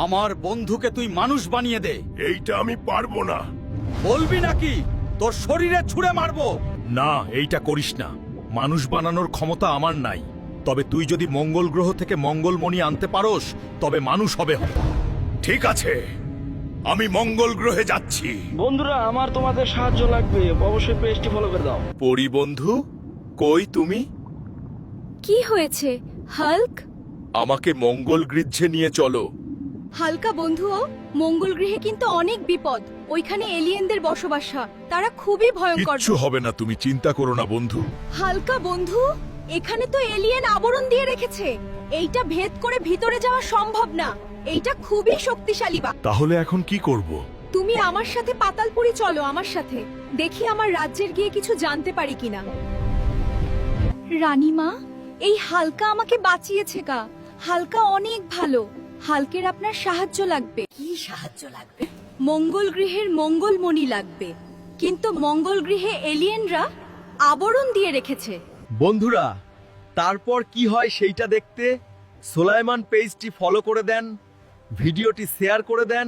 আমার বন্ধুকে তুই মানুষ বানিয়ে দে। এইটা আমি পারবো না। বলবি নাকি তোর শরীরে ছুঁড়ে মারবো? না, এইটা করিস না। মানুষ বানানোর ক্ষমতা আমার নাই। তবে তুই যদি মঙ্গল গ্রহ থেকে মঙ্গলমণি আনতে পারোস তবে মানুষ হবে। ঠিক আছে, আমি মঙ্গল গ্রহে যাচ্ছি। বন্ধুরা, আমার তোমাদের সাহায্য লাগবে, অবশ্যই পেজটি ফলো করে দাও। পরি বন্ধু, কই তুমি? কি হয়েছে হাল্ক? আমাকে মঙ্গল গৃহে নিয়ে চলো। হালকা বন্ধুও, মঙ্গল গ্রহে কিন্তু অনেক বিপদ। ওইখানে এলিয়েনদের বসবাস হয়, তারা খুবই ভয়ঙ্কর। কিচ্ছু হবে না, তুমি চিন্তা করো না বন্ধু। হালকা বন্ধু, এখানে তো এলিয়েন আবরণ দিয়ে রেখেছে। এইটা ভেদ করে ভিতরে যাওয়া সম্ভব না। এইটা খুবই শক্তিশালী বা। তাহলে এখন কি করব? তুমি আমার সাথে পাতালপুরি চলো, আমার সাথে। দেখি আমার রাজ্যের গিয়ে কিছু জানতে পারি কিনা। রানীমা, এই হালকা আমাকে বাঁচিয়েছে গা। হালকা অনেক ভালো। হালকের আপনার সাহায্য লাগবে। কি সাহায্য লাগবে? মঙ্গল গ্রহের মঙ্গলমণি লাগবে, কিন্তু মঙ্গল গ্রহে এলিয়েনরা আবরণ দিয়ে রেখেছে। বন্ধুরা, তারপর কি হয় সেইটা দেখতে সুলাইমান পেজটি ফলো করে দেন, ভিডিওটি শেয়ার করে দেন